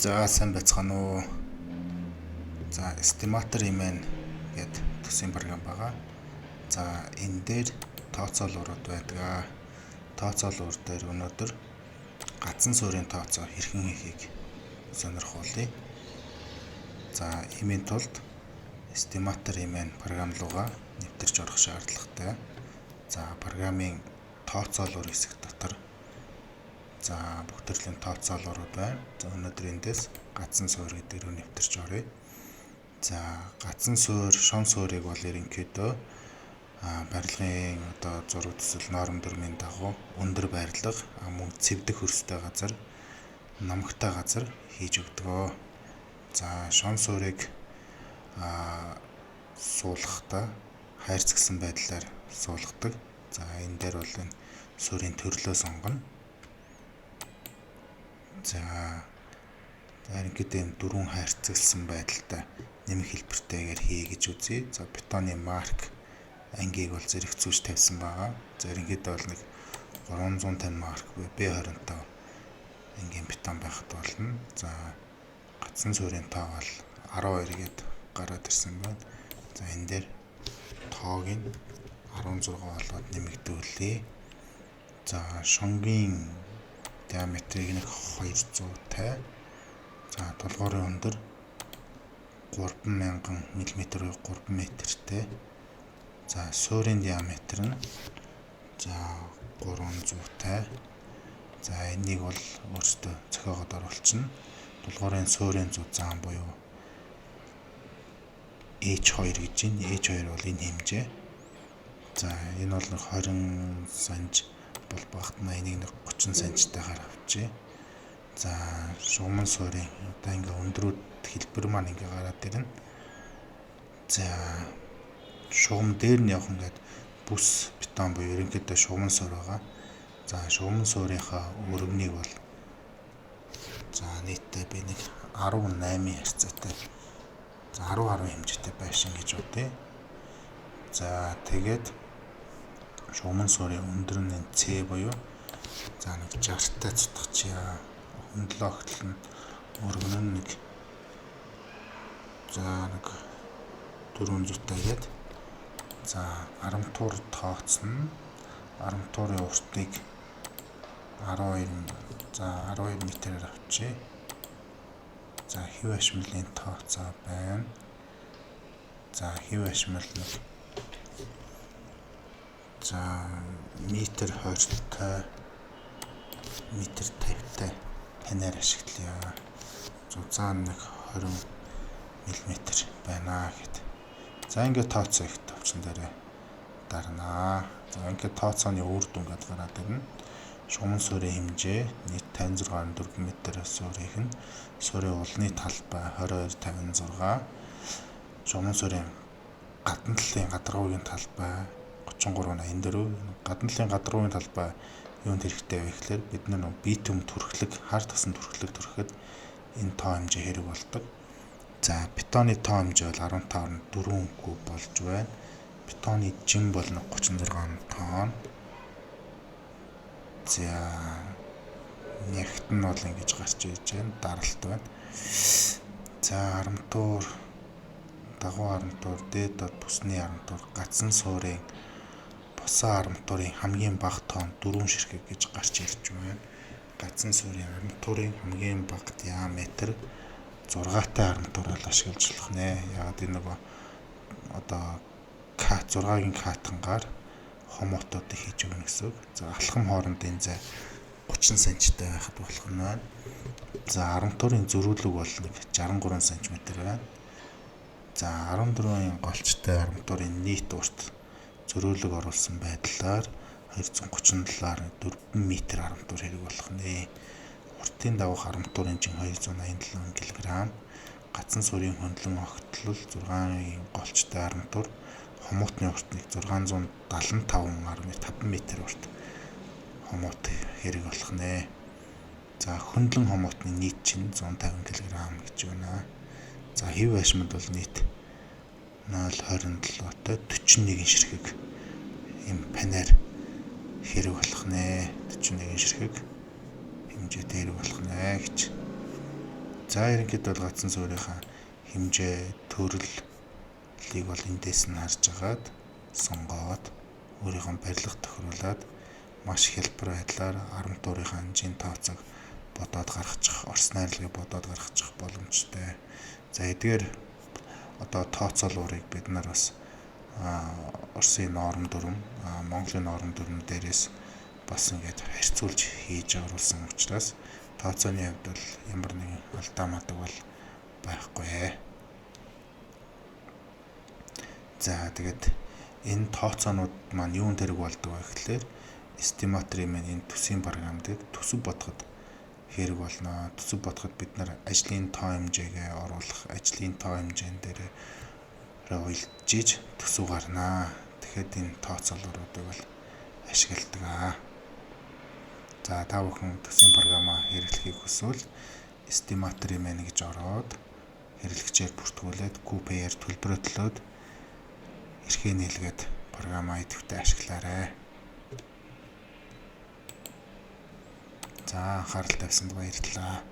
За сайн байцгаана уу. За Estimator имэн гэдэг төсвийн програм байгаа. За энэ дээр тооцоолуурууд байдаг. Тооцоолуур дээр өнөөдөр гацсан суурийн тооцоо хэрхэн хийхийг сонирхуулъя. За иймийн тулд Estimator имэн програм руугаа нэвтэрч орох шаардлагатай. За програмын тооцоолуур хэсэг дотор за бүх төрлийн тооцоолуурууд байна. За өнөөдөр эндээс гацсан суур гэдэг рүү нэвтэрч оръё. За гацсан суур, шон суурийг бол ерөнхийдөө барилгын зураг төсөл норм дүрмийн дагуу өндөр байрлал, мөн цэвдэх хөрстэй газар, номогтой газар хийж өгдөг. За шон суурийг суулгахдаа хайрцагсан байдлаар суулгадаг. За энэ дээр бол энэ суурийн төрлөө сонгоно. За ерөнхийдөө энэ дөрвөн хайрцагласан байдалтай нэмэх хэлбэртэйгээр хий гэж үзье. За бетоны марк ангийг бол зэрэгцүүлж тавьсан байгаа. За ерөнхийдөө бол нэг 350 марк B25 ангийн бетон байхад болно. За гацсан суурийн тоо бол 12 гээд гараад ирсэн байна. За энэ дээр тоог нь 16 болоод нэмэгдүүлье. За шонгийн диаметрийг нэг 250. За тулгуурын өндөр 3000 мм 3 м-тэй. За суурийн диаметр нь за 300-тай. За энийг бол өөртөө зохиогоод оруулчихна. Тулгуурын суурийн зузаан буюу H2 гэж байна. H2 бол энэ хэмжээ. За энэ бол 20 см бол багт нь энийг 30 см-тайгаар авчээ. За шугамн суурийн одоо ингээ өндрүүд хэлбэр маань ингээ гараад ирнэ. За шугам дээр нь явах ингээд бүс бетон буюу ерөнхийдөө шугамн суур байгаа. За шугамн суурийнхаа өргөнийг бол за нийтдээ би нэг 18 харьцаатай. За 10 хэмжээтэй байшин гэж бодъё. За тэгээд шугамн суурийн өндөр нь C буюу за нэг 60-тай цутгачаа. Хөндлөгтөл нь өргөн нь нэг за нэг 400-тай гээд за арматур тооцно. Арматурын уртыг 12 м-ээр авчээ. За хэв ашмлын тооцоо байна. За хэв ашмал нэг за метр 20-тай метр 50-тай танаар ашиглая. Зузаан нэг 20 мм байна гэд. За ингээд тооцоо их товчон дээр дарнаа. За ингээд тооцооны үр дүн гээд гараад ирнэ. Шугамн суурийн хэмжээ нийт 56.4 м суурийнх нь суурийн улны талбай 2256. Шугамн суурийн гадна талын гадаргуугийн талбай 3384. Гадна талын гадаргуугийн талбай юунд хэрэгтэй вэ гэхээр бид нар битум түрхлэг, хар тасан түрхлэг түрхэхэд энэ тоо хэмжээ хэрэг болдог. За бетоны тоо хэмжээ бол 15.4 куб болж байна. Бетоны жин бол 36 тонн. За нягт нь бол ингэж гарч иж байна. Даралт байна. За арматур, дагуу арматур, дээд дод бүсний арматур, гацсан суурийн босоо арматурын хамгийн бага тоон 4 ширхэг гэж гарч ирж байна. Гацсан суурийн арматурын хамгийн бага диаметр 6-тай арматур бол ашиглаж болох нэ. Яг энэ нөгөө одоо К 6-гийн катангаар хомотод хийж өгнө гэсэн үг. За алхам хоорондын зай 30 см-тай байхад болох нь байна. За арматурын зөрүүлэг бол нэг 63 см байна. За 14-ийн голчтой арматурын нийт урт зөрүүлэг оруулсан байдлаар 237-аар 4 м арматур хэрэг болох нэ. Уртын давах арматурын жин 287 кг. Гацсан суурийн хөндлөн огтлол 6-ийн голчтой арматур хомуутны урт нэг 675 м урт хомуут хэрэг болох нэ. За хөндлөн хомуутны нийт чинь 150 кг гэж байна. За хэв ашмал бол нийт 0.27-тай 41 ширхэг юм панаар хэрэг болох нэ. 41 ширхэг хэмжээтэй хэрэг болох нэ гэж. За ерөнхийдөө бол гацсан суурийнхаа хэмжээ, төрлийг бол эндээс нь харж агаад сонгоод өөрийнхөө барилга тохируулаад маш хялбар байдлаар арматурынхаа хэмжээний тооцоог бодоод гаргачих, орос найрлагыг бодоод гаргачих боломжтой. За эдгээр одоо тооцоолуурыг бид нар бас Оросын норм дүрм, Монголын норм дүрм дээрээс бас ингээд харьцуулж хийж оруулсан учраас тооцооны хувьд бол ямар нэгэн алдаа мадаг бол байхгүй. За тэгээд энэ тооцоонууд маань юун дээрг болдог вэ гэхлээр эстиматорын маань энэ төсвийн програмдыг төсөв бодоход хэрэг болно. Төсөв бодоход бид нар ажлын тоо хэмжээгээ оруулах, ажлын тоо хэмжээн дээр уялжиж төсөв гарнаа. Тэгэхэд энэ тооцоололуудыг бол ашигладаг. За та бүхэн төсвийн програмаа хэрэглэхийг хүсвэл эстиматорын маань гэж ороод хэрэглэгчээр бүртгүүлээд QPR төлбөрөө төлөөд эрхээ нийлгээд програмаа идэвхтэй ашиглаарай. За анхаарал тавьсанд баярлалаа.